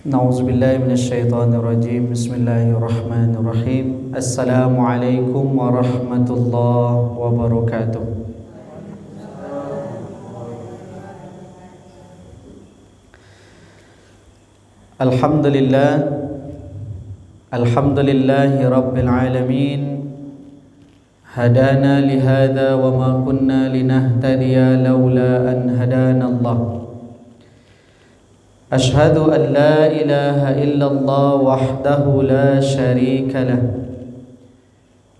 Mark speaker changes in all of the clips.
Speaker 1: Nauzubillahi minasyaitonirrajim. Bismillahirrahmanirrahim. Assalamualaikum warahmatullahi wabarakatuh. Alhamdulillah. Alhamdulillahi rabbil alamin. Hadana lihada wa ma kunna linahtadiya laula an hadana Allah. Ashhadu an la ilaha illallah wahdahu la sharika lah.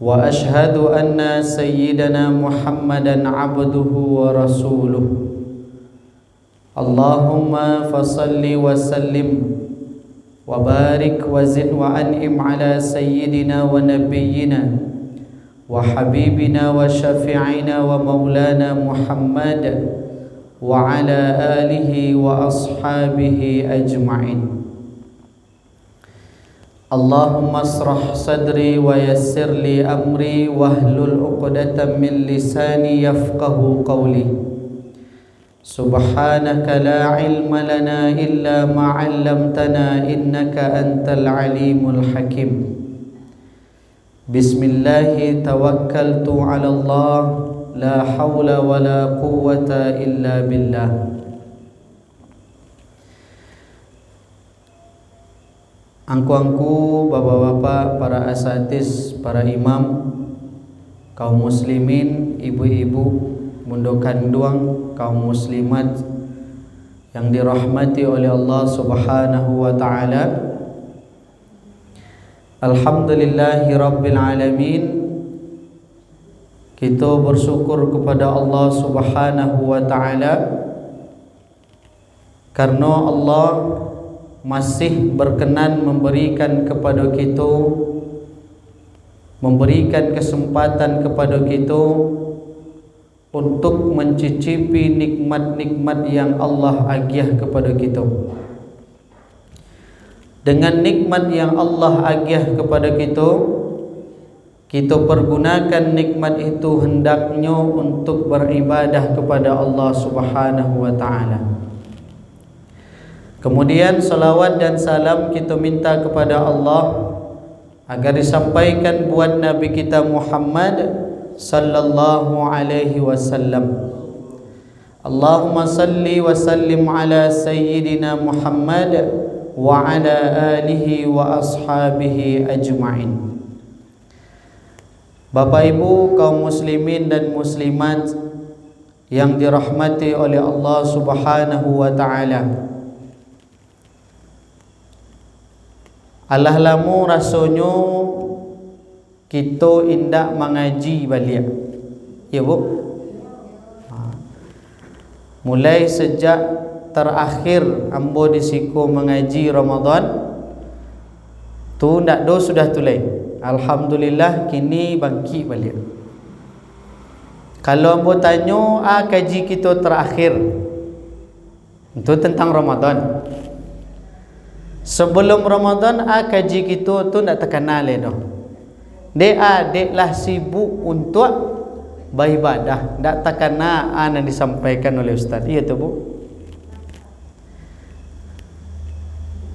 Speaker 1: Wa ashhadu anna sayyidana Muhammadan abduhu wa rasuluh. Allahumma fasalli wa sallim wa barik wa zid wa an'im ala sayyidina wa nabiyyina wa habibina wa syafi'ina wa maulana Muhammad wa ala alihi wa ashabihi ajma'in. Allahumma asrah sadri wa yassir li amri wahlul 'uqdatam min lisani yafqahu qawli. Subhanaka la ilma lana illa ma 'allamtana innaka antal alimul hakim. Bismillahi tawakkaltu 'ala Allah. La hawla wa la quwwata illa billah. Angku-angku, bapak-bapak, para asatis, para imam, kaum muslimin, ibu-ibu, mundokan duang, kaum muslimat yang dirahmati oleh Allah Subhanahu wa ta'ala. Alhamdulillahi rabbil alamin. Kita bersyukur kepada Allah Subhanahu wa ta'ala karena Allah masih berkenan memberikan kepada kita, memberikan kesempatan kepada kita untuk mencicipi nikmat-nikmat yang Allah agiah kepada kita. Dengan nikmat yang Allah agiah kepada kita, kita pergunakan nikmat itu hendaknya untuk beribadah kepada Allah Subhanahu wa ta'ala. Kemudian salawat dan salam kita minta kepada Allah agar disampaikan buat Nabi kita Muhammad sallallahu alaihi wasallam. Allahumma salli wa sallim ala sayyidina Muhammad wa ala alihi wa ashabihi ajma'in. Bapak Ibu kaum muslimin dan muslimat yang dirahmati oleh Allah Subhanahu wa ta'ala. Alah lamu rasanya kita indak mengaji balik. Ya Bu? Mulai sejak terakhir ambo disiko mengaji Ramadan tu ndak do sudah tulai. Alhamdulillah kini bangkit balik. Kalau ambo tanya kaji kita terakhir itu tentang Ramadan. Sebelum Ramadan kaji kita tu nak terkenal dah. Dek lah sibuk untuk beribadah, tak terkenal yang disampaikan oleh ustaz. Iya tu Bu.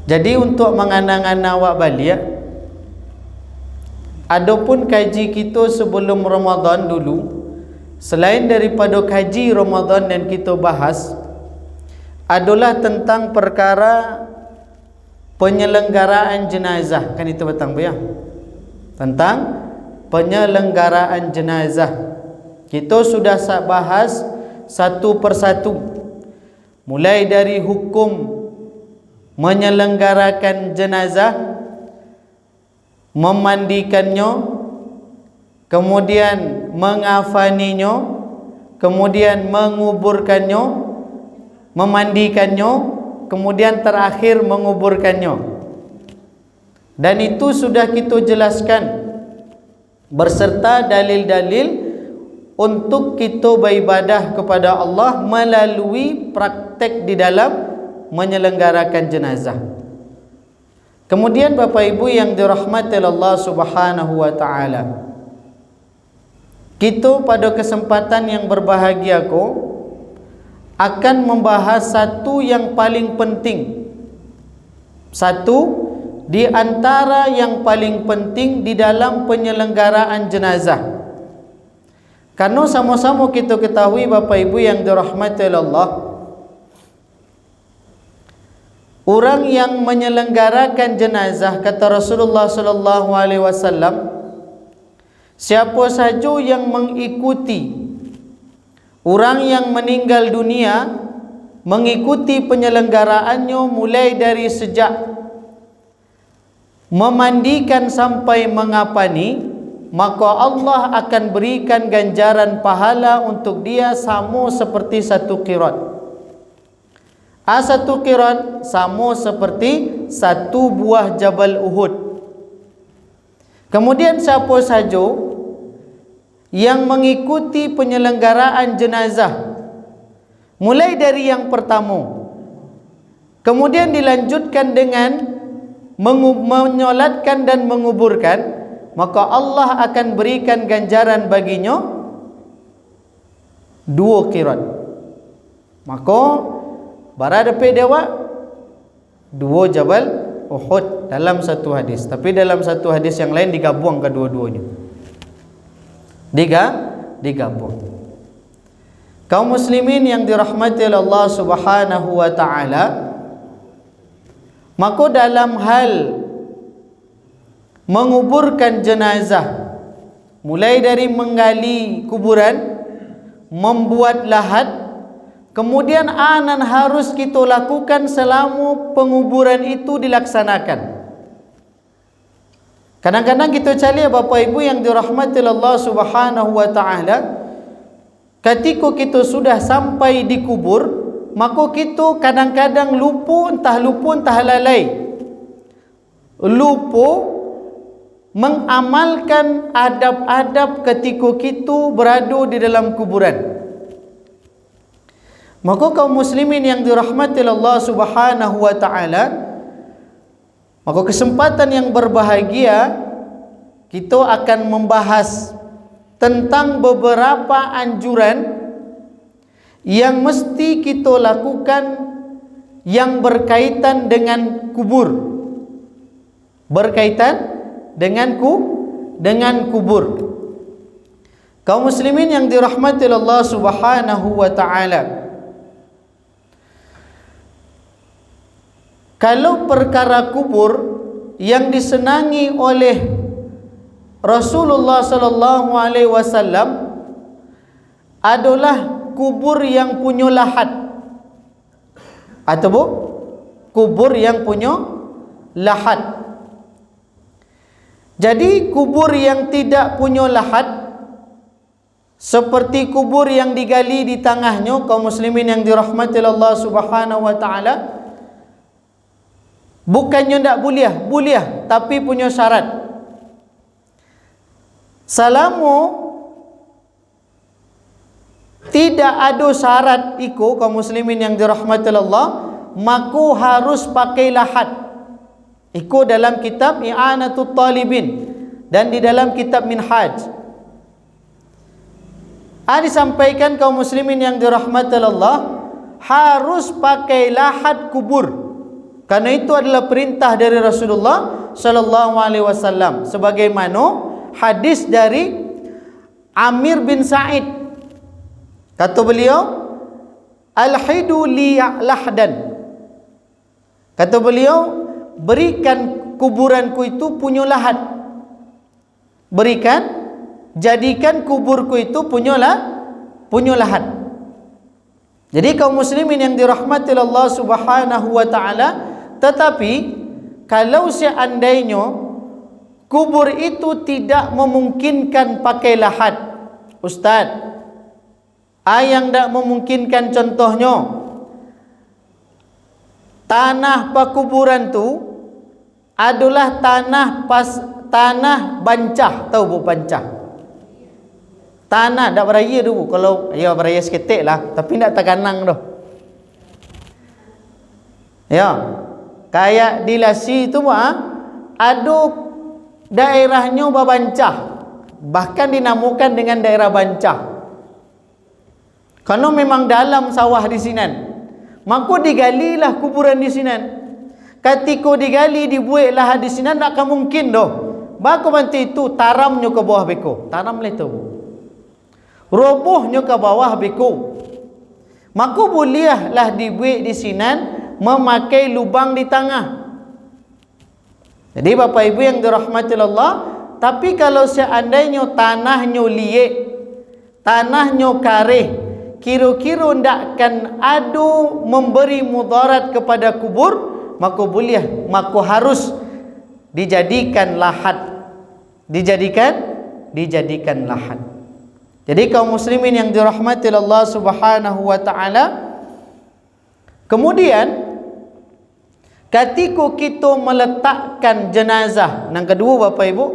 Speaker 1: Jadi untuk menganang-anang awak balik, adapun kaji kita sebelum Ramadan dulu, selain daripada kaji Ramadan yang kita bahas, adalah tentang perkara penyelenggaraan jenazah. Kan itu batang Bu ya? Tentang penyelenggaraan jenazah. Kita sudah bahas satu persatu. Mulai dari hukum menyelenggarakan jenazah, memandikannya, kemudian mengafaninya, kemudian menguburkannya, memandikannya, kemudian terakhir menguburkannya. Dan itu sudah kita jelaskan berserta dalil-dalil untuk kita beribadah kepada Allah melalui praktek di dalam menyelenggarakan jenazah. Kemudian Bapak Ibu yang dirahmati Allah Subhanahu wa ta'ala, kita pada kesempatan yang berbahagia akan membahas satu yang paling penting Satu di antara yang paling penting di dalam penyelenggaraan jenazah. Karena sama-sama kita ketahui Bapak Ibu yang dirahmati Allah, orang yang menyelenggarakan jenazah, kata Rasulullah sallallahu alaihi wasallam, siapa saja yang mengikuti orang yang meninggal dunia, mengikuti penyelenggaraannya mulai dari sejak memandikan sampai mengapani, maka Allah akan berikan ganjaran pahala untuk dia sama seperti satu qirat. Satu qirat sama seperti satu buah Jabal Uhud. Kemudian siapa saja yang mengikuti penyelenggaraan jenazah mulai dari yang pertama, kemudian dilanjutkan dengan menyolatkan dan menguburkan, maka Allah akan berikan ganjaran baginya 2 qirat. Maka berada dewa 2 Jabal Uhud dalam satu hadis. Tapi dalam satu hadis yang lain digabung kedua-duanya. Digabung. Kaum muslimin yang dirahmati oleh Allah Subhanahu wa taala, maka dalam hal menguburkan jenazah, mulai dari menggali kuburan, membuat lahat, kemudian anan harus kita lakukan selama penguburan itu dilaksanakan. Kadang-kadang kita cari Bapak Ibu yang dirahmati Allah Subhanahu wa taala, ketika kita sudah sampai di kubur, maka kita kadang-kadang lupa entah lalai. Lupa mengamalkan adab-adab ketika kita berada di dalam kuburan. Maka kaum muslimin yang dirahmati Allah Subhanahu wa taala, maka kesempatan yang berbahagia kita akan membahas tentang beberapa anjuran yang mesti kita lakukan yang berkaitan dengan kubur. Berkaitan dengan kubur. Kaum muslimin yang dirahmati Allah Subhanahu wa taala, kalau perkara kubur yang disenangi oleh Rasulullah sallallahu alaihi wasallam adalah kubur yang punya lahat, atau kubur yang punya lahat. Jadi kubur yang tidak punya lahat, seperti kubur yang digali di tengahnya, kaum muslimin yang dirahmati Allah Subhanahu wa taala, bukannya tidak boleh, tapi punya syarat. Selama tidak ada syarat iko, kaum muslimin yang dirahmati Allah, maka harus pakai lahat. Iko dalam kitab I'anatul Talibin dan di dalam kitab Minhaj. Disampaikan kaum muslimin yang dirahmati Allah harus pakai lahat kubur. Karena itu adalah perintah dari Rasulullah sallallahu alaihi wasallam, sebagaimana hadis dari Amir bin Sa'id. Kata beliau, "Alhidu li lahdan." Kata beliau, berikan kuburanku itu punya lahat. Jadikan kuburku itu punya lahat. Jadi kaum muslimin yang dirahmati Allah Subhanahu wa taala, tetapi kalau seandainya kubur itu tidak memungkinkan pakai lahat, Ustaz, yang tidak memungkinkan, contohnya tanah pakuburan tu adalah tanah bancah. Tahu bu bancah? Tanah tak beraya dulu. Kalau ya beraya seketik lah, tapi tak terkanang dah. Ya, kayak di Lasi itu ada daerahnya bancah, bahkan dinamakan dengan daerah bancah. Karena memang dalam sawah di sinan, maka digalilah kuburan di sinan. Ketika digali dibuatlah di sini nak akan mungkin doh. Bako nanti itu taramnya ke bawah beko. Taram le tu. Robohnya ke bawah beko. Maka bolehlah dibuat di sini memakai lubang di tengah. Jadi Bapak Ibu yang dirahmati Allah, tapi kalau seandainya tanahnya liat, tanahnya karih, kira-kira ndak akan ada memberi mudarat kepada kubur, maka boleh, maka harus dijadikan lahat. Dijadikan lahat. Jadi kaum muslimin yang dirahmati Allah Subhanahu wa taala, kemudian ketika kita meletakkan jenazah, yang kedua Bapak Ibu,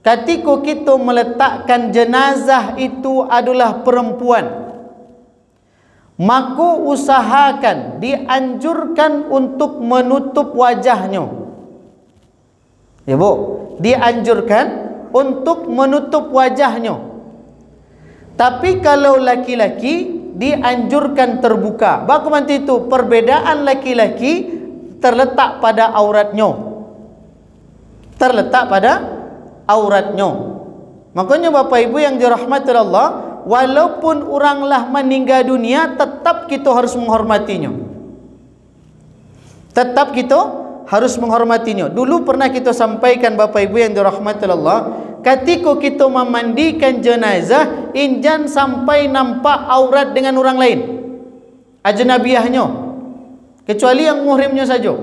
Speaker 1: ketika kita meletakkan jenazah itu adalah perempuan, maka usahakan, dianjurkan untuk menutup wajahnya. Ya Bu, dianjurkan untuk menutup wajahnya. Tapi kalau laki-laki dianjurkan terbuka. Bagaimana nanti itu perbedaan laki-laki terletak pada auratnya. Terletak pada auratnya. Makanya Bapak Ibu yang dirahmati Allah, walaupun oranglah meninggal dunia, tetap kita harus menghormatinya. Tetap kita harus menghormatinya. Dulu pernah kita sampaikan Bapak Ibu yang dirahmati Allah, ketika kita memandikan jenazah, injan sampai nampak aurat dengan orang lain, ajnabiyahnya, kecuali yang muhrimnya saja.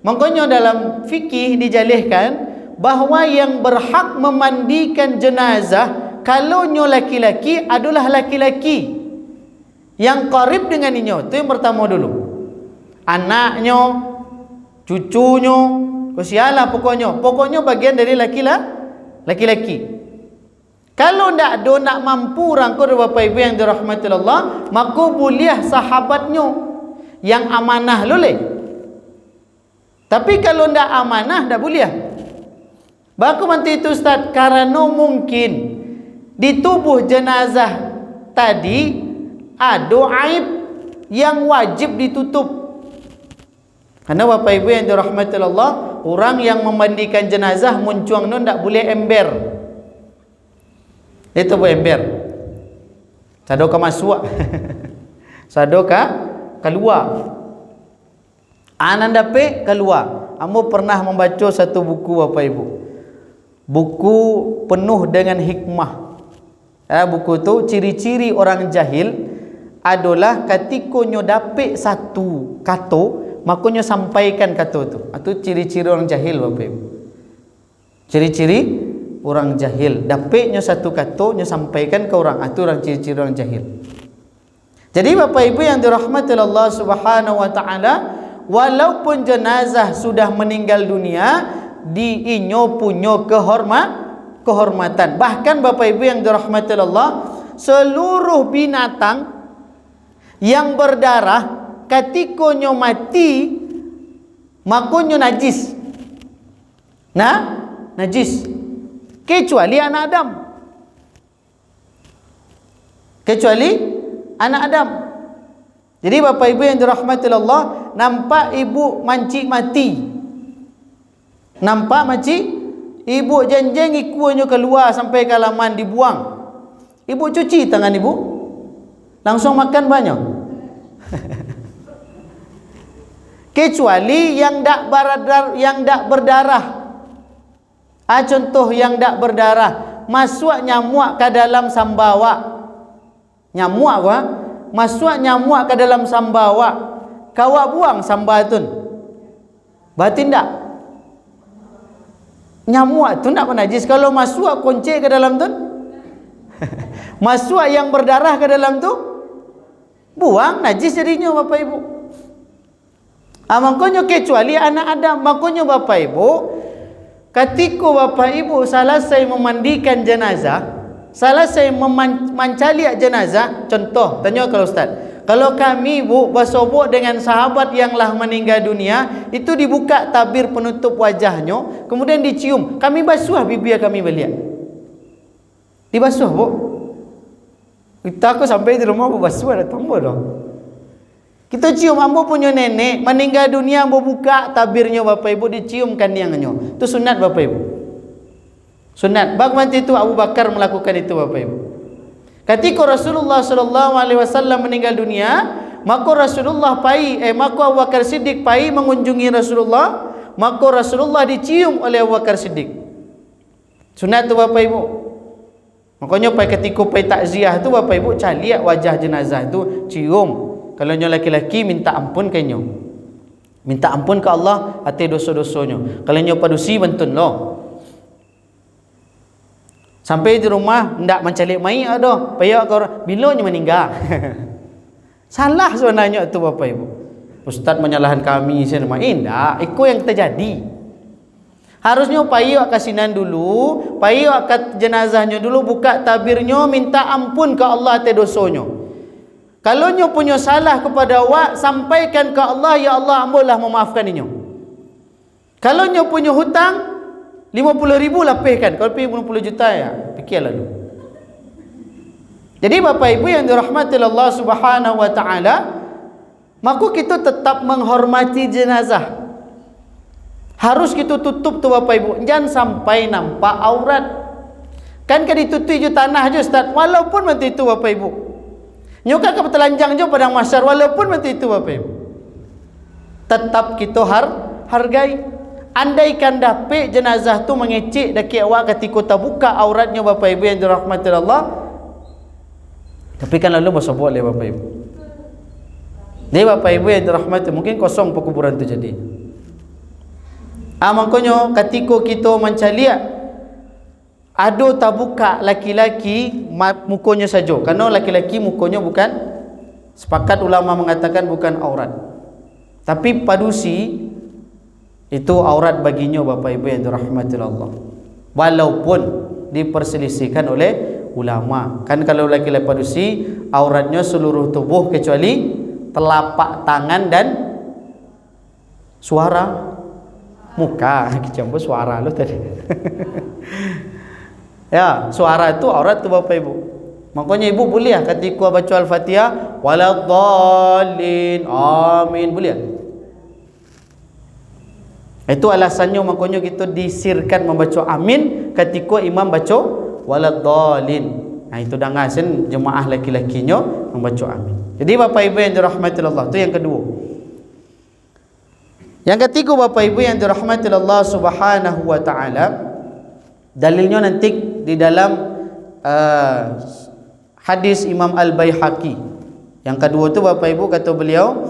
Speaker 1: Makanya dalam fikih dijalihkan bahawa yang berhak memandikan jenazah kalaunya laki-laki adalah laki-laki yang qarib dengan inyo. Itu yang pertama dulu. Anaknya, cucunya, kesialah pokoknya bagian dari laki-laki. Kalau ndak ada nak mampu rangkul Bapak Ibu yang dirahmati Allah, maka boleh sahabatnya yang amanah boleh. Tapi kalau ndak amanah ndak boleh. Baku nanti itu Ustaz, karena mungkin di tubuh jenazah tadi ada aib yang wajib ditutup. Karena Bapak Ibu yang dirahmati Allah, orang yang memandikan jenazah muncuangnya ndak boleh ember. Itu boleh ember. Sadoka masuk. Sadoka keluar. Ananda pe keluar. Kamu pernah membaca satu buku Bapak Ibu. Buku penuh dengan hikmah. Buku tu ciri-ciri orang jahil adalah ketika nyo dapik satu kata, makanya sampaikan kata tu. Itu ciri-ciri orang jahil Bapak Ibu. Ciri-ciri orang jahil. Dapiknya satu kata, nyo sampaikan ke orang. Itu orang ciri-ciri orang jahil. Jadi Bapak Ibu yang dirahmati Allah Subhanahu wa taala, walaupun jenazah sudah meninggal dunia, di inyo punya kehormatan. Bahkan Bapak Ibu yang dirahmati Allah, seluruh binatang yang berdarah ketika nyo mati makonyo najis. Najis. Kecuali anak Adam. Kecuali anak Adam. Jadi Bapak Ibu yang dirahmati Allah, nampak ibu mancing mati. Nampak macam ibu jenjeng ikunya keluar sampai ke halaman dibuang. Ibu cuci tangan ibu, langsung makan banyak. Kecuali yang dak berdarah. Contoh yang dak berdarah, masuk nyamuk ke dalam sambawa. Nyamuk apa? Masuk nyamuk ke dalam sambawa. Kawak buang sambatun. Batin dak? Nyamuk tu nak najis. Kalau masuk kunci ke dalam tu, masuk yang berdarah ke dalam tu, buang najis jadinya Bapak Ibu. Makanya kecuali anak Adam. Makanya Bapak Ibu, ketika Bapak Ibu selesai memandikan jenazah, selesai mencaliak jenazah, contoh tanya kalau Ustaz, kalau kami Bu bersobok dengan sahabat yang lah meninggal dunia, itu dibuka tabir penutup wajahnya, kemudian dicium, kami basuh bibir kami beliau. Dibasuh Bu. Kita aku sampai di rumah Bu basuh ada tombol dong. Kita cium ambo punya nenek meninggal dunia, ambo buka tabirnya Bapak Ibu, diciumkan niangnya. Itu sunat Bapak Ibu. Sunat. Bagaimana itu Abu Bakar melakukan itu Bapak Ibu. Ketika Rasulullah sallallahu alaihi wasallam meninggal dunia, maka Rasulullah maka Abu Bakar Siddiq mengunjungi Rasulullah, maka Rasulullah dicium oleh Abu Bakar Siddiq. Sunat tu Bapak Ibu. Makanya ketika takziah tu Bapak Ibu caliak wajah jenazah tu, cium. Kalau nyo laki-laki minta ampun ke nyo. Minta ampun ke Allah atas dosa-dosanya. Kalau nyo padusi bentun lo. Sampai di rumah ndak mencalik mai ada. Paya kau bila nyo meninggal. Salah sebenarnya itu Bapak Ibu. Ustaz menyalahkan kami semua. Indah, itu yang terjadi. Harusnya payah kasinan dulu, payah kat jenazahnya dulu, buka tabirnya, minta ampun ke Allah atas dosanya. Kalau nyo punya salah kepada awak, sampaikan ke Allah, ya Allah ampunlah memaafkan inyo. Kalau nyo punya hutang 50,000 lapihkan. Kalau 50 juta ya, fikirlah dulu. Jadi Bapak Ibu yang dirahmati Allah Subhanahu wa taala, maka kita tetap menghormati jenazah. Harus kita tutup tu Bapak Ibu, jangan sampai nampak aurat. Kan ditutup je tanah je Ustaz, walaupun nanti itu Bapak Ibu. Nyoka ke telanjang je padang mahsyar, walaupun nanti itu Bapak Ibu. Tetap kita hargai. Andaikan dapat jenazah tu mengecek daki awak ketika terbuka auratnya Bapak Ibu yang dirahmati Allah. Tapi kan lalu bersobot oleh Bapak Ibu. Jadi Bapak Ibu yang dirahmati, mungkin kosong perkuburan tu jadi. Makanya ketika kita mencaliak, ada terbuka laki-laki mukanya saja. Kerana laki-laki mukanya bukan, sepakat ulama mengatakan bukan aurat. Tapi padusi itu aurat baginya Bapak Ibu yang dirahmati Allah. Walaupun diperselisihkan oleh ulama. Kan kalau laki-laki padusi auratnya seluruh tubuh kecuali telapak tangan dan suara muka. Campur suara lu tadi. Ya, suara itu aurat tu Bapak Ibu. Makanya ibu boleh ketika baca Al-Fatihah waladhdallin amin, boleh. Itu alasannya makanya kita disirkan membaca amin ketika imam baca waladhdallin. Itu dangasin jemaah laki-lakinya membaca amin. Jadi Bapak Ibu yang dirahmati Allah, itu yang kedua. Yang ketiga Bapak Ibu yang dirahmati Allah Subhanahu wa taala, dalilnya nanti di dalam hadis Imam Al-Baihaqi. Yang kedua tu Bapak Ibu kata beliau,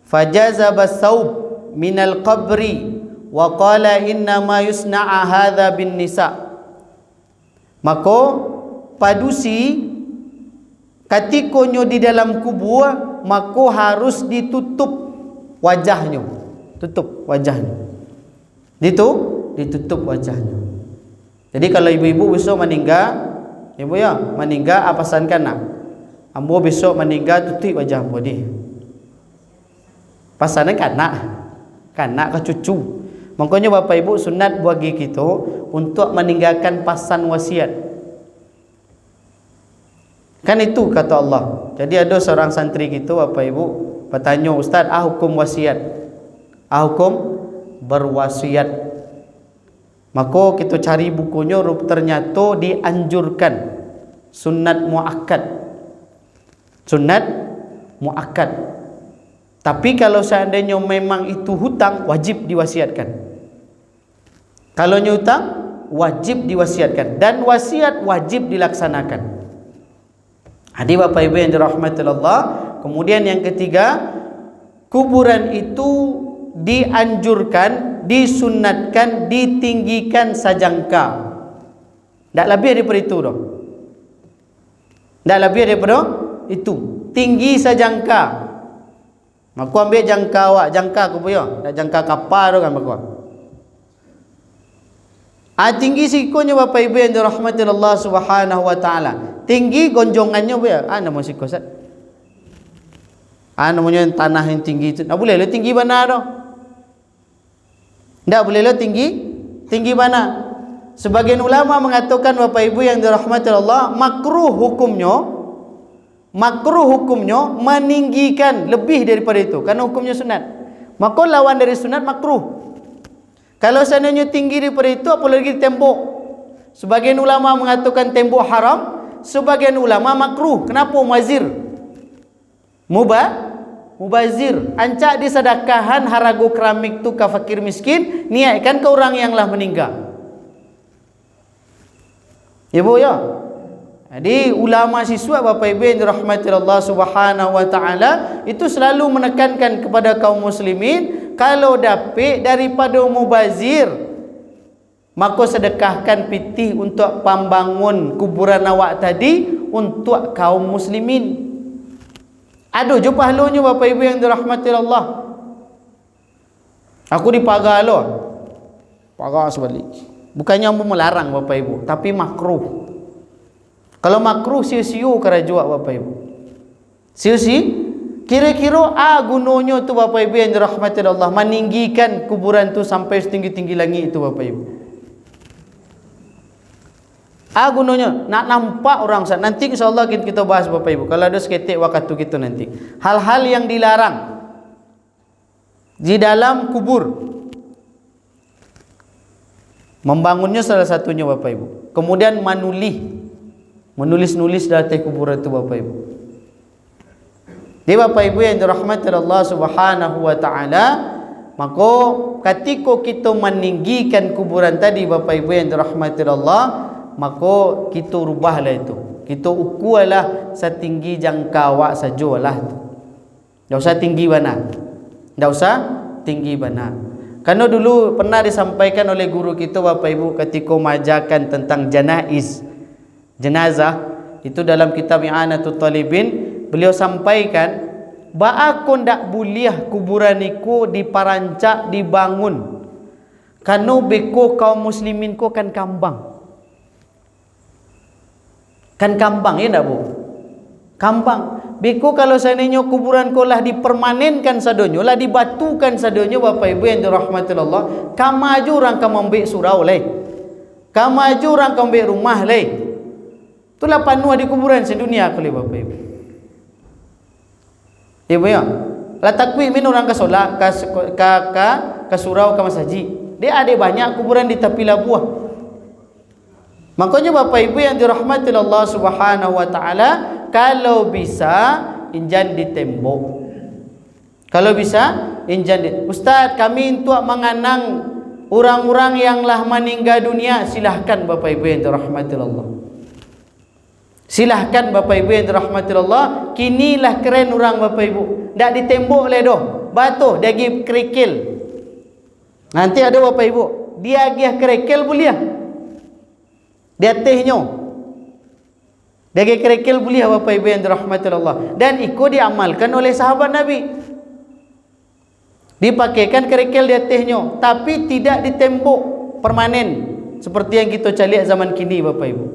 Speaker 1: fajazaba thawb minal qabri wa qala inna ma yusna'a hadha bin nisa. Maka padusi ketika nyo di dalam kubur, maka harus ditutup wajahnya. Tutup wajahnya. Ditutup wajahnya. Jadi kalau ibu-ibu besok meninggal, ibu ya, meninggal apa sankan nak? Ambo besok meninggal tutup wajah ambo ni. Pasanan kanak ke cucu. Makanya Bapak Ibu sunat bagi kita untuk meninggalkan pasan wasiat. Kan itu kata Allah. Jadi ada seorang santri kita Bapak Ibu bertanya, Ustaz, hukum wasiat? Hukum berwasiat? Maka kita cari bukunya, ternyata dianjurkan sunat muakkad. Sunat muakkad. Tapi kalau seandainya memang itu hutang, wajib diwasiatkan. Kalau hutang, wajib diwasiatkan. Dan wasiat wajib dilaksanakan. Hadi Bapak Ibu yang dirahmati Allah. Kemudian yang ketiga, kuburan itu dianjurkan, disunatkan, ditinggikan sajangka. Tak lebih daripada itu dah. Tak lebih daripada itu. Tinggi sajangka. Maku ambil jangka awak, jangka aku punya. Nak jangka kapal tu kan maku. Tinggi sikunya Bapak Ibu yang dirahmati Allah Subhanahu wa taala. Tinggi gonjongannya punya. Nama siku Ustaz. Namanya tanah yang tinggi itu. Tak boleh lah tinggi mana tu. Tak boleh lah tinggi mana. Sebagian ulama mengatakan Bapak Ibu yang dirahmati Allah, makruh hukumnya makruh hukumnya meninggikan lebih daripada itu, karena hukumnya sunat. Maka lawan dari sunat makruh. Kalau seandainya tinggi daripada itu, apalagi tembok. Sebagian ulama mengatakan tembok haram, sebagian ulama makruh. Kenapa? Mubazir. Ancak disedekahkan harago keramik tu ke fakir miskin, niatkan ke orang yang lah meninggal. Ya bu ya. Jadi ulama siswa Bapak Ibu yang dirahmati Allah Subhanahu wa taala itu selalu menekankan kepada kaum muslimin, kalau dapat daripada mubazir, maka sedekahkan pitih untuk pembangun kuburan awak tadi untuk kaum muslimin. Aduh, je pahalanya Bapak Ibu yang dirahmati Allah. Aku dipagar lo. Pagar sebalik. Bukannya aku melarang Bapak Ibu, tapi makruh. Kalau makruh siu-siu kerajua Bapak Ibu. Siu-siu. Kira-kira gunanya tu Bapak Ibu yang dirahmati Allah, meninggikan kuburan tu sampai setinggi-tinggi langit itu Bapak Ibu. Gunanya nak nampak orang sat. Nanti insyaAllah kita bahas Bapak Ibu, kalau ada seketik waktu kita nanti, hal-hal yang dilarang di dalam kubur. Membangunnya salah satunya Bapak Ibu. Kemudian menulis-nulis dari kuburan itu Bapak Ibu. Jadi Bapak Ibu yang dirahmati Allah Subhanahu wa taala, maka ketika kita meninggikan kuburan tadi Bapak Ibu yang dirahmati Allah, maka kita rubahlah itu. Kita ukurlah setinggi jangkauan sajalah tu. Tak usah tinggi mana. Tak usah tinggi mana. Karena dulu pernah disampaikan oleh guru kita Bapak Ibu ketika mengajarkan tentang jenazah itu dalam kitab I'anatul Talibin, beliau sampaikan bahawa ndak boleh kuburan niku diparancak dibangun. Karena beko kaum muslimin ko kan kambang. Kan kambang ya ndak Bu? Kambang. Beko kalau seandainya kuburan ko lah dipermanenkan sadonyo, lah dibatukan sadonyo Bapak Ibu yang dirahmati Allah, kamaju orang ka membek surau leh. Kamaju orang ka membek rumah leh. Itulah panuh di kuburan sedunia kali Bapak Ibu. Ibu ya. Lah takwi min orang ka solat ka surau ka masjid. Dia ada banyak kuburan di tepi labuah. Makanya Bapak Ibu yang dirahmati Allah Subhanahu wa taala, kalau bisa injan di tembok. Kalau bisa injan di. Ustaz, kami untuk mengenang orang-orang yang lah meninggal dunia, silahkan Bapak Ibu yang dirahmati Allah. Silahkan Bapak Ibu yang dirahmati Allah. Kinilah keren orang Bapak Ibu. Tak di tembok le doh. Batu dia gi kerikil. Nanti ada Bapak Ibu, dia gi kerikil boleh. Dia tehnya. Dia gi kerikil boleh Bapak Ibu yang dirahmati Allah. Dan ikut diamalkan oleh sahabat Nabi. Dipakaikan kerikil di atasnya, tapi tidak di tembok permanen seperti yang kita cari zaman kini Bapak Ibu.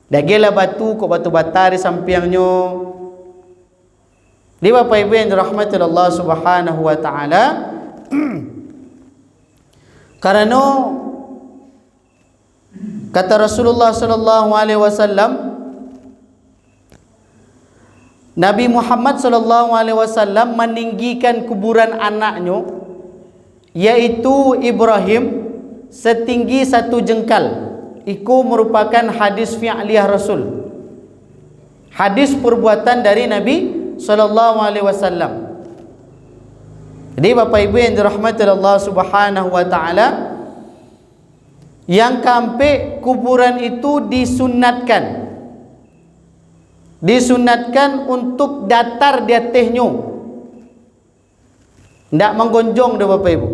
Speaker 1: Dagelah batu, kok batu bata di sampingnya. Di Bapak Ibu yang dirahmati Allah Subhanahu wa taala, karena kata Rasulullah sallallahu alaihi wasallam, Nabi Muhammad sallallahu alaihi wasallam meninggikan kuburan anaknya, yaitu Ibrahim, setinggi 1 jengkal. Itu merupakan hadis fi'liyah Rasul. Hadis perbuatan dari Nabi sallallahu alaihi wasallam. Jadi Bapak Ibu yang dirahmati Allah Subhanahu wa taala, yang sampai kuburan itu disunatkan. Disunatkan untuk datar di atasnya. Tidak menggonjong dah Bapak Ibu.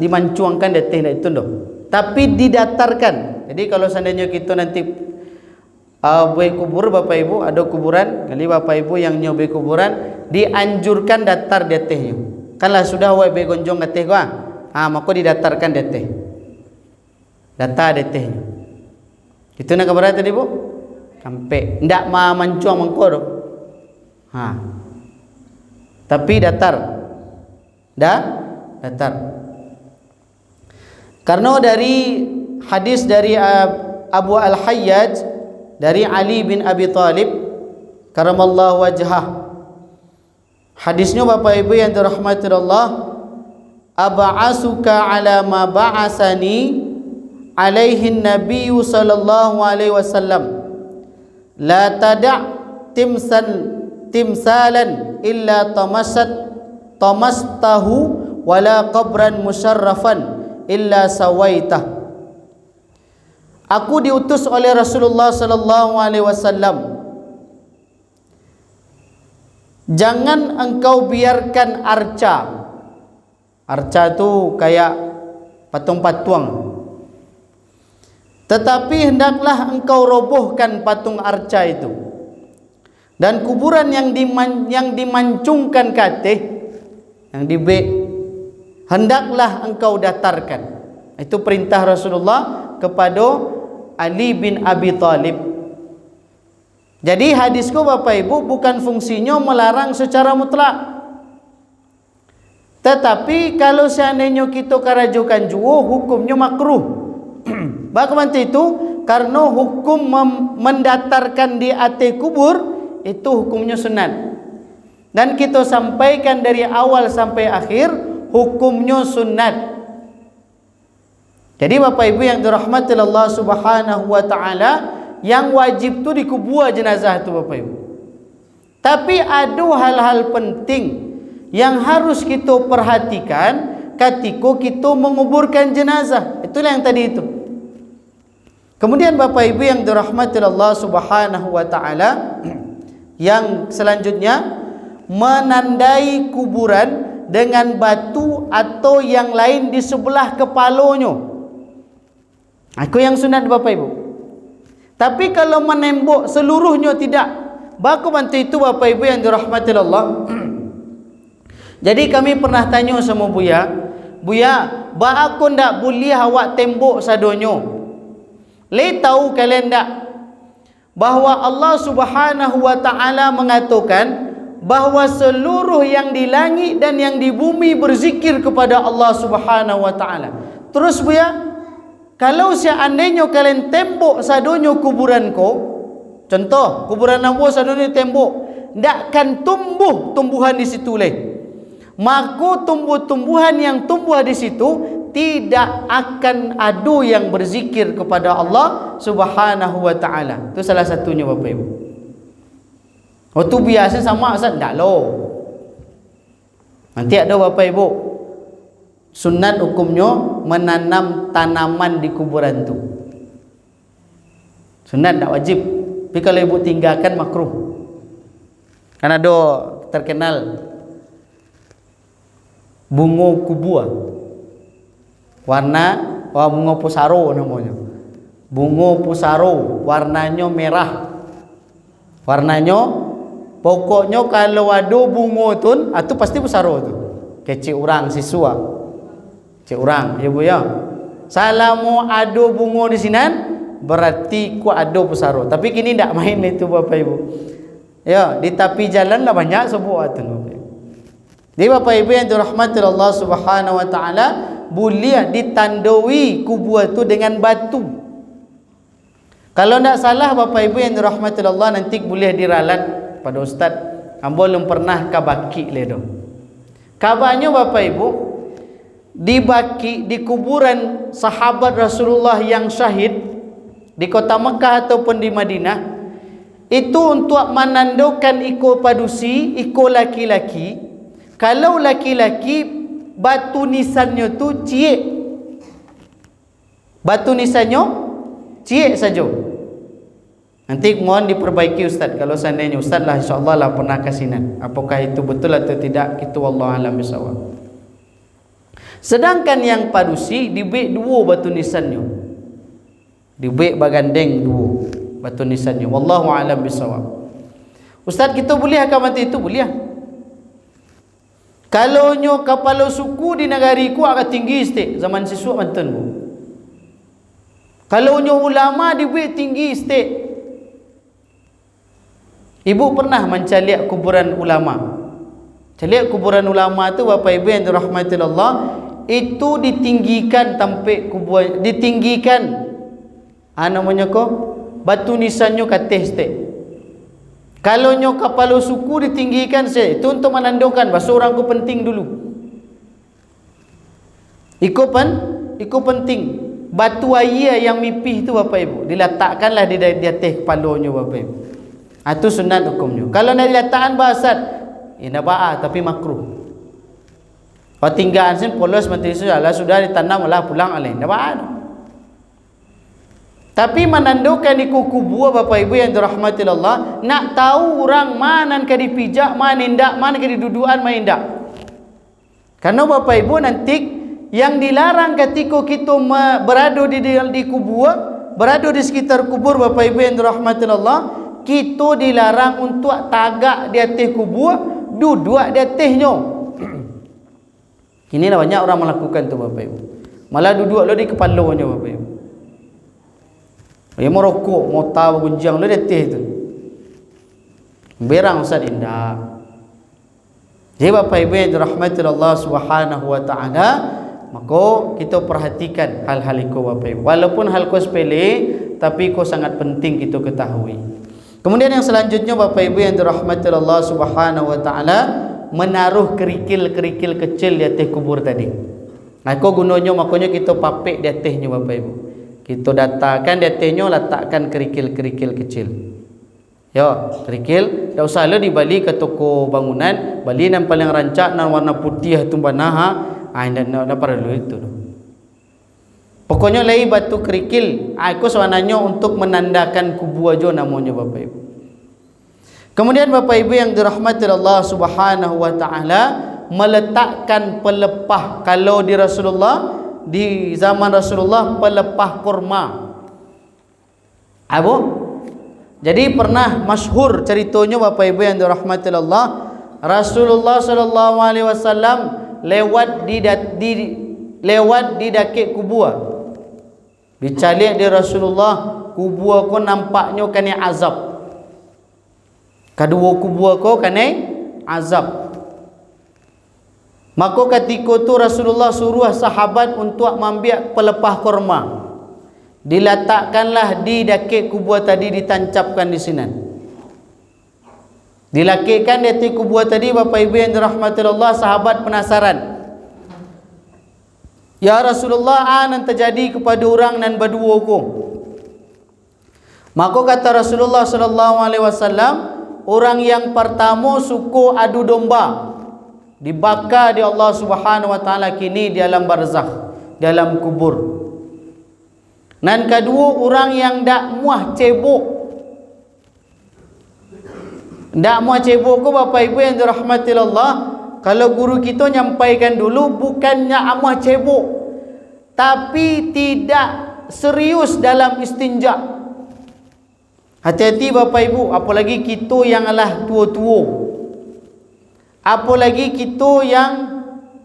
Speaker 1: Dimancuangkan di atas itu dah. Tapi didatarkan. Jadi kalau seandainya kita nanti buat kubur Bapak Ibu, ada kuburan, kali Bapak Ibu yang nyoba kuburan, dianjurkan datar di atasnya. Kanlah sudah buat gonjong di atas gua. Maka didatarkan di atas. Datar di atasnya. Itu nak kabar tadi Bu? Sampai ndak mancuang mengkor. Tapi datar. Datar. Karena dari hadis dari Abu Al-Hayyaj dari Ali bin Abi Talib karamallahu wajhah. Hadisnya Bapak Ibu yang dirahmati Allah, ab'asuka ala ma ba'asani alaihi nabiyyu sallallahu alaihi wasallam, la tada' timsalan illa tamastahu wala qabran musyarrafan illa sawaitah. Aku diutus oleh Rasulullah sallallahu alaihi wasallam, jangan engkau biarkan arca. Arca itu kayak patung-patung. Tetapi hendaklah engkau robohkan patung arca itu. Dan kuburan yang dimancungkan kateh, yang dibe, hendaklah engkau datarkan. Itu perintah Rasulullah kepada Ali bin Abi Talib. Jadi hadisku Bapak Ibu bukan fungsinya melarang secara mutlak. Tetapi kalau seandainya kita karajukan jua, hukumnya makruh. Bagaimana itu? Karena hukum mendatarkan di atas kubur itu hukumnya sunat. Dan kita sampaikan dari awal sampai akhir hukumnya sunat. Jadi Bapak Ibu yang dirahmati Allah Subhanahu wa taala, yang wajib tu dikubur jenazah tu Bapak Ibu. Tapi ada hal-hal penting yang harus kita perhatikan ketika kita menguburkan jenazah. Itulah yang tadi itu. Kemudian Bapak Ibu yang dirahmati Allah Subhanahu wa taala, yang selanjutnya menandai kuburan dengan batu atau yang lain di sebelah kepalanya. Aku yang sunat Bapak Ibu. Tapi kalau menembok seluruhnya tidak. Baku bantu itu Bapak Ibu yang dirahmati Allah. Jadi kami pernah tanya sama Buya, ba aku ndak boleh awak tembok sadonyo. Le tahu kalian ndak bahwa Allah Subhanahu wa taala mengatakan bahwa seluruh yang di langit dan yang di bumi berzikir kepada Allah Subhanahu wa taala. Terus Buya, kalau seandainya kalian tembok sadonyo kuburanku, contoh kuburan ambo sadonyo tembok, ndak akan tumbuh tumbuhan di situ leh. Maka tumbuh-tumbuhan yang tumbuh di situ tidak akan ada yang berzikir kepada Allah Subhanahu wa taala. Itu salah satunya Bapak Ibu. Waktu biasa sama Ustaz ndak loh. Nanti ada Bapak Ibu, sunat hukumnya menanam tanaman di kuburan tu. Sunat tak wajib. Tapi kalau ibu tinggalkan makruh. Kan ada terkenal bunga kubur. Bunga pusaro namanya. Bunga pusaro, warnanya merah. Warnanya pokoknya kalau ada bunga tu, itu pasti pusaro tu. Kecil orang siswa. Cik orang, ya Bu ya. Salamu ada bunga di sini, berarti ku ada pusaro. Tapi kini ndak main itu Bapak Ibu. Ya, di tepi jalan lah banyak sebuah tu. Jadi Bapak Ibu yang dirahmati Allah Subhanahu wa taala, boleh ditandai kubur itu dengan batu. Kalau ndak salah Bapak Ibu yang dirahmati Allah, nanti boleh diralat pada ustaz. Ambo belum pernah ke Baki le doh. Kabarnya Bapak Ibu, di Baki, di kuburan sahabat Rasulullah yang syahid di kota Mekah ataupun di Madinah, itu untuk menandakan iko padusi, iko laki-laki. Kalau laki-laki, batu nisannya tu ciek. Batu nisannya ciek saja. Nanti mohon diperbaiki Ustaz. Kalau seandainya Ustaz lah, insyaAllah lah pernah kasinan. Apakah itu betul atau tidak, kita wallahu alam bisawab. Sedangkan yang padusi dibek dua batu nisannya. Dibek bagandeng dua batu nisannya. Wallahu alam bisawab. Ustaz, kita boleh akan mati itu? Boleh. Kalau nyo kepala suku di negari ku agak tinggi stik zaman siswa mantan bu. Kalau nyo ulama dibek tinggi stik. Ibu pernah mencaliak kuburan ulama. Caliak kuburan ulama tu Bapak Ibu yang dirahmati Allah, itu ditinggikan sampai kubur, ditinggikan namanya ko batu nisannya katih stek. Kalau nyo kepala suku ditinggikan itu untuk menandakan bahawa seorang ku penting dulu. Iko penting. Batu air yang mipih tu Bapak Ibu diletakkanlah di atas kepalanya Bapak Ibu. Itu sunat hukumnya. Kalau nak diletakkan basat, nak ba'a tapi makruh. Kalau tinggalan sin polos mati sudah ditanam lah pulang alih. Nak ba'a. Tapi menandakan iku kubur Bapak Ibu yang dirahmati Allah, nak tahu orang mana ke dipijak, mana indak, mana ke didudukan, mana indak. Karena Bapak Ibu nanti yang dilarang ketika kita berada di kubur, berada di sekitar kubur Bapak Ibu yang dirahmati Allah, kita dilarang untuk tagak di atas kubur, duduk di atasnya. Inilah banyak orang melakukan tu Bapak Ibu. Malah duduk lo di kepalanya Bapak Ibu. Dia mau rokok, mau tahu gunjang lo di atas tu. Berang Ustaz indah. Jadi Bapak Ibu yang dirahmati Allah Subhanahu wa taala, maka kita perhatikan hal-hal itu Bapak Ibu. Walaupun hal itu sepele, tapi itu sangat penting kita ketahui. Kemudian yang selanjutnya Bapak Ibu yang dirahmati Allah Subhanahu wa taala, menaruh kerikil-kerikil kecil di atas kubur tadi. Nah, itu gunanya makanya kita papik di atasnya Bapak Ibu. Kita datakan di atasnya, letakkan kerikil-kerikil kecil. Ya, kerikil tak usah lah dibalik ke toko bangunan, balik yang paling rancak dan warna putih tu banaha, nak perlu itu. Pokoknya lagi batu kerikil, aku sebenarnya untuk menandakan kubur aja namanya Bapak Ibu. Kemudian Bapak Ibu yang dirahmati Allah Subhanahu wa taala, meletakkan pelepah. Kalau di Rasulullah, di zaman Rasulullah, pelepah kurma. Abu, jadi pernah masyhur ceritanya Bapak Ibu yang dirahmati Allah, Rasulullah sallallahu alaihi wasallam lewat di dakik kubur. Bicalik di Rasulullah, kubur ko nampaknya kena azab. Kedua kubur ko kena azab. Maka ketika itu Rasulullah suruh sahabat untuk mengambil pelepah kurma. Diletakkanlah di dakik kubur tadi, ditancapkan di sini. Dilakirkan di atas kubur tadi Bapak Ibu yang dirahmati Allah, sahabat penasaran. Ya Rasulullah, yang terjadi kepada orang dan berdua ku. Maka kata Rasulullah sallallahu alaihi wasallam, orang yang pertama suku adu domba, dibakar di Allah Subhanahu wa taala kini di alam barzakh, dalam kubur. Dan kedua, orang yang dak muah cebok. Dak muah cebok ku Bapak Ibu yang dirahmati Allah, kalau guru kita nyampaikan dulu, bukannya amuah cebok, tapi tidak serius dalam istinja. Hati-hati Bapak Ibu, apalagi kita yang adalah tua-tua, apalagi kita yang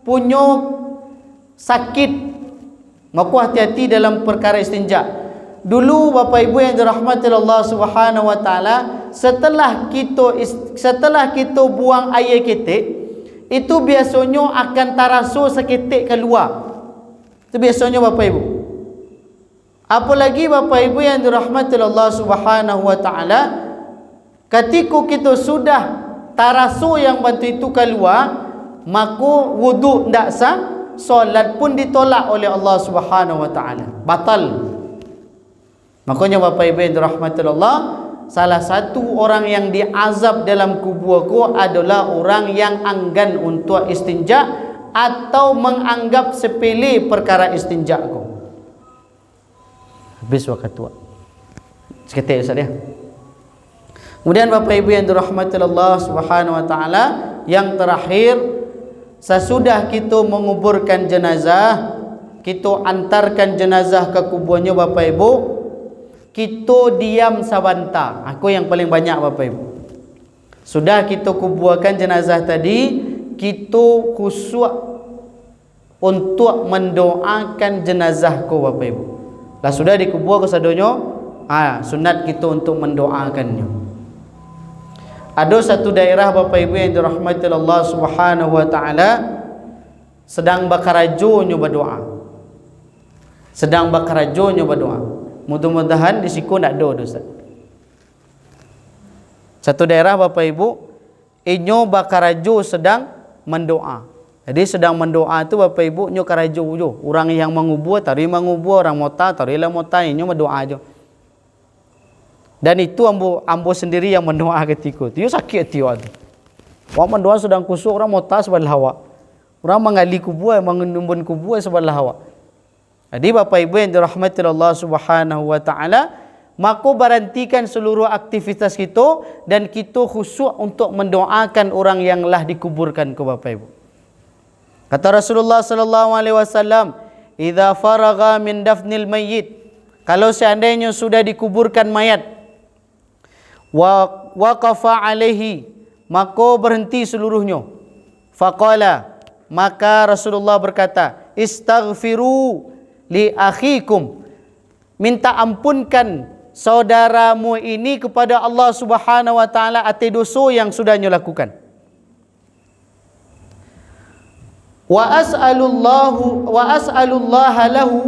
Speaker 1: punya sakit, maka hati-hati dalam perkara istinja. Dulu Bapak Ibu yang dirahmati Allah Subhanahu wa taala, setelah kita buang air ketik, itu biasanya akan tarasu seketik keluar. Itu biasanya Bapak Ibu. Apalagi Bapak Ibu yang dirahmati Allah Subhanahu wa taala, ketika kita sudah tarasu yang bantu itu keluar, maka wudu tidak sah, solat pun ditolak oleh Allah Subhanahu wa taala, batal. Makanya Bapak Ibu yang dirahmati Allah, salah satu orang yang diazab dalam kuburku adalah orang yang enggan untuk istinja atau menganggap sepele perkara istinjaku. Habis waktu tua. Seketik Ustaz ya. Kemudian Bapak Ibu yang dirahmati Allah Subhanahu wa taala, yang terakhir, sesudah kita menguburkan jenazah, kita antarkan jenazah ke kuburnya Bapak Ibu, kita diam sebentar. Aku yang paling banyak Bapak Ibu. Sudah kita kuburkan jenazah tadi, kita khusyuk untuk mendoakan jenazahku Bapak Ibu. Lah sudah dikubur kesadonyo, sunat kita untuk mendoakannya. Ada satu daerah Bapak Ibu yang dirahmati Allah Subhanahu wa taala, sedang bakarajonyo berdoa. Sedang bakarajonyo berdoa. Mudah-mudahan di siku nak ada Ustaz. Satu daerah Bapak Ibu, inyo bakaraju sedang mendoa. Jadi sedang mendoa tu Bapak Ibu nyo karaju jo. Orang yang mengubur tari mengubur, orang mota tari lah mota, inyo mendoa jo. Dan itu ambo sendiri yang mendoa ketika itu. Yo sakit hati tu. Orang mendoa sedang kusuk, orang mota sebelah awak. Orang mengali kubur, mengumbun kubur sebelah awak. Jadi Bapak Ibu yang dirahmati Allah Subhanahu wa taala, maka berhentikan seluruh aktivitas kita dan kita khusyuk untuk mendoakan orang yang lah dikuburkan ke Bapak Ibu. Kata Rasulullah sallallahu alaihi wasallam, "Idza faragha min dafnil mayyit," kalau seandainya sudah dikuburkan mayat, wa waqafa alaihi, maka berhenti seluruhnya. Faqala, maka Rasulullah berkata, "Istaghfiru li akhikum," minta ampunkan saudaramu ini kepada Allah Subhanahu wa taala atas dosa yang sudah nyo lakukan. Wa as'alullaha lahu,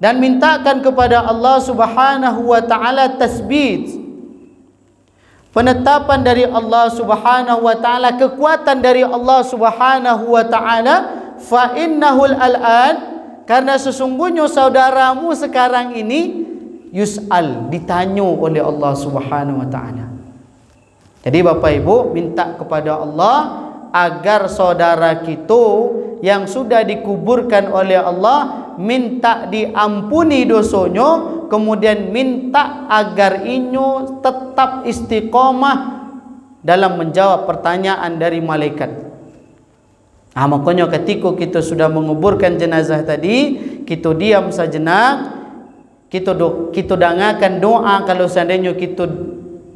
Speaker 1: dan mintakan kepada Allah Subhanahu wa taala tasbit, penetapan dari Allah Subhanahu wa taala, kekuatan dari Allah Subhanahu wa taala. Fa innahul al'an, karena sesungguhnya saudaramu sekarang ini yus'al, ditanya oleh Allah Subhanahu wa taala. Jadi Bapak Ibu minta kepada Allah agar saudara kita yang sudah dikuburkan oleh Allah minta diampuni dosanya, kemudian minta agar inyo tetap istiqamah dalam menjawab pertanyaan dari malaikat. Makanya ketika kita sudah menguburkan jenazah tadi, kita diam sejenak, kita dengarkan doa. Kalau seandainya kita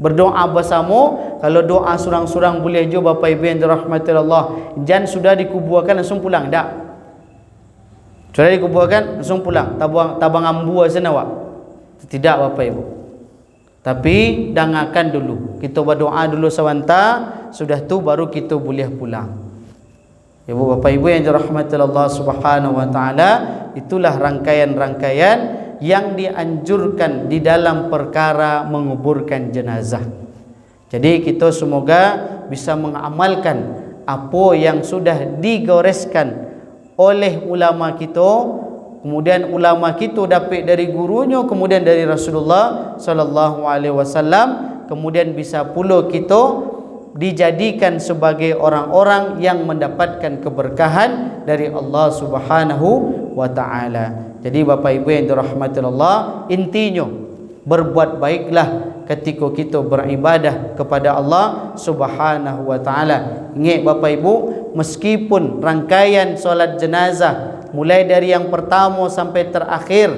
Speaker 1: berdoa bersama, kalau doa surang-surang boleh jo Bapak Ibu yang dirahmati Allah. Jangan sudah dikuburkan langsung pulang, tak. Sudah dikuburkan langsung pulang, tabang ambu sana awak. Tidak Bapak Ibu. Tapi dengarkan dulu. Kita berdoa dulu sebentar, sudah tu baru kita boleh pulang. Ibu Bapak Ibu yang dirahmati Allah Subhanahu wa taala, itulah rangkaian-rangkaian yang dianjurkan di dalam perkara menguburkan jenazah. Jadi kita semoga bisa mengamalkan apa yang sudah digoreskan oleh ulama kita, kemudian ulama kita dapat dari gurunya, kemudian dari Rasulullah sallallahu alaihi wasallam, kemudian bisa pula kita dijadikan sebagai orang-orang yang mendapatkan keberkahan dari Allah Subhanahu wa taala. Jadi Bapak Ibu yang dirahmati Allah, intinya berbuat baiklah ketika kita beribadah kepada Allah Subhanahu wa taala. Ingat Bapak Ibu, meskipun rangkaian solat jenazah mulai dari yang pertama sampai terakhir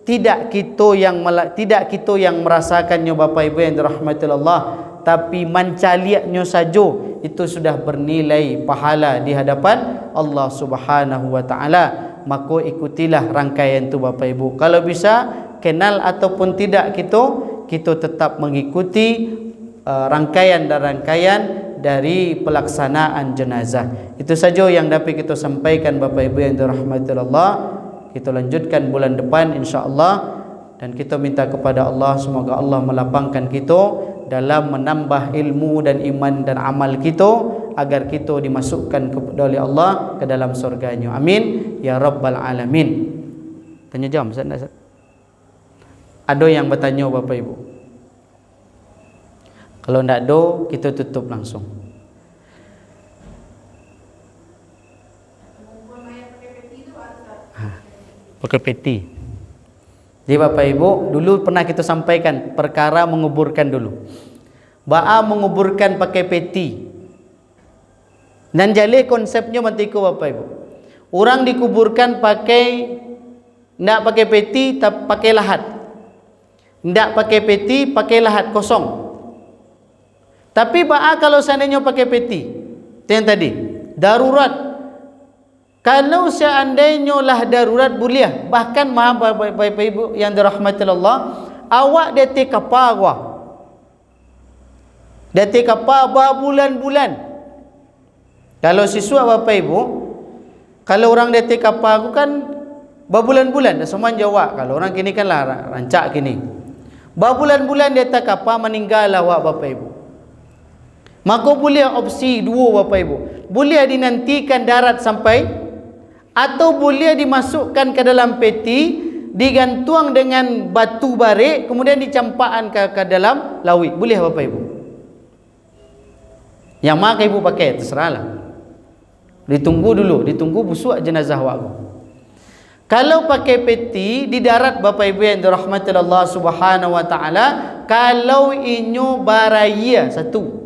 Speaker 1: tidak kita yang merasakannya Bapak Ibu yang dirahmati Allah, tapi mancaliaknya saja itu sudah bernilai pahala di hadapan Allah Subhanahu wa taala. Maka ikutilah rangkaian itu Bapak Ibu. Kalau bisa kenal ataupun tidak kita tetap mengikuti rangkaian dan rangkaian dari pelaksanaan jenazah. Itu saja yang dapat kita sampaikan Bapak Ibu yang dirahmati Allah. Kita lanjutkan bulan depan insya-Allah, dan kita minta kepada Allah semoga Allah melapangkan kita dalam menambah ilmu dan iman dan amal kita agar kita dimasukkan oleh Allah ke dalam surganya. Amin ya rabbal alamin. Tanya jam Ustaz. Ada yang bertanya Bapak Ibu? Kalau tidak ada, kita tutup langsung. Pakai peti. Jadi Bapak Ibu, dulu pernah kita sampaikan perkara menguburkan dulu. Ba'a menguburkan pakai peti. Dan jadi konsepnya mentiko Bapak Ibu. Orang dikuburkan tidak pakai peti, tapi pakai lahat. Tidak pakai peti, pakai lahat kosong. Tapi ba'a kalau seandainya pakai peti, itu yang tadi, darurat. Kalau seandainya lah darurat boleh. Bahkan Bapak Ibu yang dirahmati Allah, awak detik kapal awak. Detik kapal berbulan-bulan. Kalau siswa Bapak Ibu, kalau orang detik kapal aku kan berbulan-bulan, semua jawab. Kalau orang kini kan lah rancak kini. Berbulan-bulan detik kapal meninggal awak Bapak Ibu. Maka boleh opsi dua Bapak Ibu. Boleh dinantikan darat sampai, atau boleh dimasukkan ke dalam peti, digantung dengan batu barik, kemudian dicampakkan ke dalam laut. Boleh Bapak Ibu. Yang mana ibu pakai terserahlah. Ditunggu dulu, ditunggu busuk jenazah waktu. Kalau pakai peti di darat Bapak Ibu yang dirahmati Allah Subhanahu wa taala, kalau inyo baraya satu.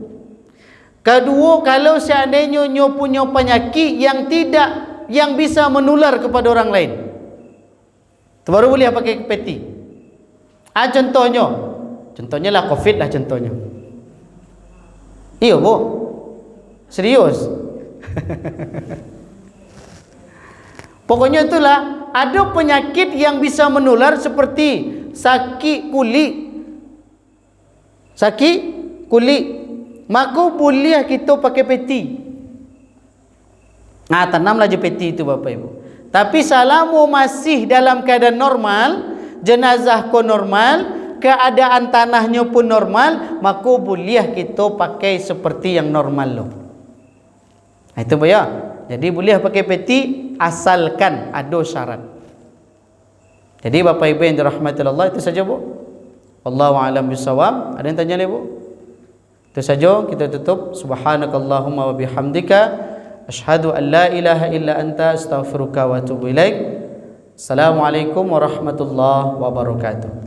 Speaker 1: Kedua, kalau seandainya nyo punya penyakit yang bisa menular kepada orang lain, itu baru boleh pakai peti. Contohnya lah COVID lah contohnya. Iya bu, serius. Pokoknya itulah, ada penyakit yang bisa menular seperti sakit kulit, maka boleh kita pakai peti. Tanamlah je peti itu Bapak Ibu. Tapi selama masih dalam keadaan normal, jenazah ko normal, keadaan tanahnya pun normal, maka boleh kita pakai seperti yang normal loh. Itu ya. Jadi boleh pakai peti asalkan ada syarat. Jadi Bapak Ibu yang dirahmati Allah, itu saja Bu. Wallahu a'lam bishawab. Ada yang tanya lagi Bu? Itu saja, kita tutup. Subhanakallahumma wa bihamdika asyhadu an la ilaha illa anta astaghfiruka wa atubu ilaik. Assalamualaikum warahmatullahi wabarakatuh.